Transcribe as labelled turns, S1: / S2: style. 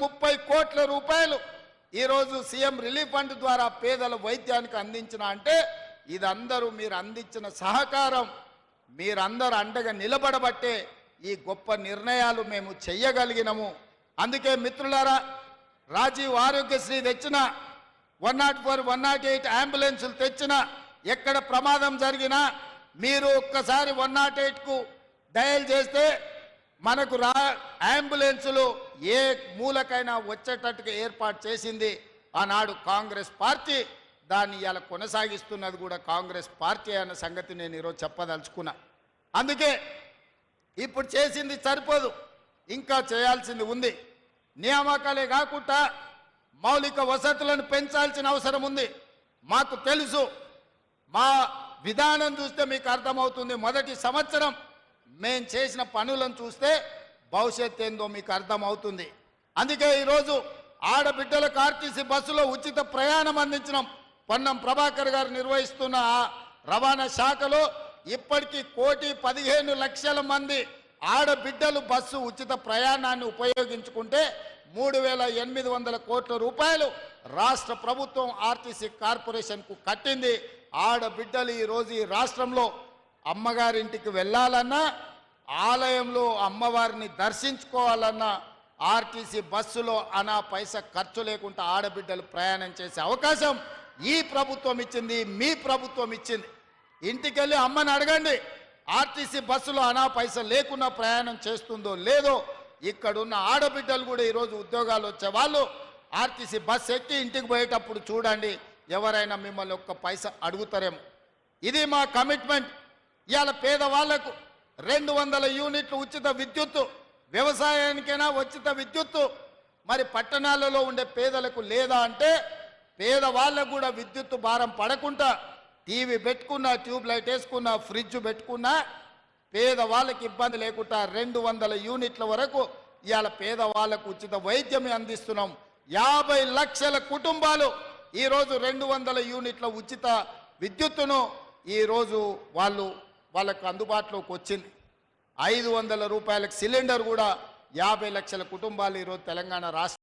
S1: 30 కోట్ల రూపాయలు ఈరోజు సీఎం రిలీఫ్ ఫండ్ ద్వారా పేదల వైద్యానికి అందించిన అంటే ఇదందరూ మీరు అందించిన సహకారం, మీరందరూ అండగా నిలబడబట్టే ఈ గొప్ప నిర్ణయాలు మేము చెయ్యగలిగినము. అందుకే మిత్రులారా, రాజీవ్ ఆరోగ్యశ్రీ తెచ్చిన 104, 108 అంబులెన్సులు తెచ్చిన, ఎక్కడ ప్రమాదం జరిగినా మీరు ఒక్కసారి 108కు డయల్ చేస్తే మనకు అంబులెన్సులు ఏ మూలకైనా వచ్చేటట్టుగా ఏర్పాటు చేసింది ఆనాడు కాంగ్రెస్ పార్టీ. దాన్ని ఇలా కొనసాగిస్తున్నది కూడా కాంగ్రెస్ పార్టీ అన్న సంగతి నేను ఈరోజు చెప్పదలుచుకున్నా. అందుకే ఇప్పుడు చేసింది సరిపోదు, ఇంకా చేయాల్సింది ఉంది. నియామకాలే కాకుండా మౌలిక వసతులను పెంచాల్సిన అవసరం ఉంది. మాకు తెలుసు, మా విధానం చూస్తే మీకు అర్థమవుతుంది. మొదటి సంవత్సరం మేము చేసిన పనులను చూస్తే భవిష్యత్ ఏందో మీకు అర్థమవుతుంది. అందుకే ఈరోజు ఆడబిడ్డలకు ఆర్టీసీ బస్సులో ఉచిత ప్రయాణం అందించినాం. పొన్నం ప్రభాకర్ గారు నిర్వహిస్తున్న రవాణా శాఖలో ఇప్పటికీ 1,15,00,000 మంది ఆడబిడ్డలు బస్సు ఉచిత ప్రయాణాన్ని ఉపయోగించుకుంటే 3,800 కోట్ల రూపాయలు రాష్ట్ర ప్రభుత్వం ఆర్టీసీ కార్పొరేషన్కు కట్టింది. ఆడబిడ్డలు ఈరోజు ఈ రాష్ట్రంలో అమ్మగారింటికి వెళ్ళాలన్నా, ఆలయంలో అమ్మవారిని దర్శించుకోవాలన్నా ఆర్టీసీ బస్సులో అనా పైసా ఖర్చు లేకుండా ఆడబిడ్డలు ప్రయాణం చేసే అవకాశం ఈ ప్రభుత్వం ఇచ్చింది, మీ ప్రభుత్వం ఇచ్చింది. ఇంటికెళ్ళి అమ్మని అడగండి, ఆర్టీసీ బస్సులో అనా పైసా లేకుండా ప్రయాణం చేస్తుందో లేదో. ఇక్కడున్న ఆడబిడ్డలు కూడా ఈరోజు ఉద్యోగాలు వచ్చే వాళ్ళు ఆర్టీసీ బస్ ఎక్కి ఇంటికి పోయేటప్పుడు చూడండి, ఎవరైనా మిమ్మల్ని ఒక్క పైసా అడుగుతారేమో. ఇది మా కమిట్మెంట్. ఇవాళ పేదవాళ్లకు 200 యూనిట్లు ఉచిత విద్యుత్తు, వ్యవసాయానికైనా ఉచిత విద్యుత్తు. మరి పట్టణాలలో ఉండే పేదలకు లేదా అంటే పేదవాళ్ళకు కూడా విద్యుత్తు భారం పడకుండా టీవీ పెట్టుకున్నా, ట్యూబ్ లైట్ వేసుకున్నా, ఫ్రిడ్జ్ పెట్టుకున్నా పేదవాళ్ళకి ఇబ్బంది లేకుండా 200 యూనిట్ల వరకు ఇవాళ పేదవాళ్ళకు ఉచిత వైద్యం అందిస్తున్నాం. 50 లక్షల కుటుంబాలు ఈరోజు 200 యూనిట్ల ఉచిత విద్యుత్తును ఈరోజు వాళ్ళకు అందుబాటులోకి వచ్చింది. 500 రూపాయలకు సిలిండర్ కూడా 50 లక్షల కుటుంబాలు ఈరోజు తెలంగాణ రాష్ట్ర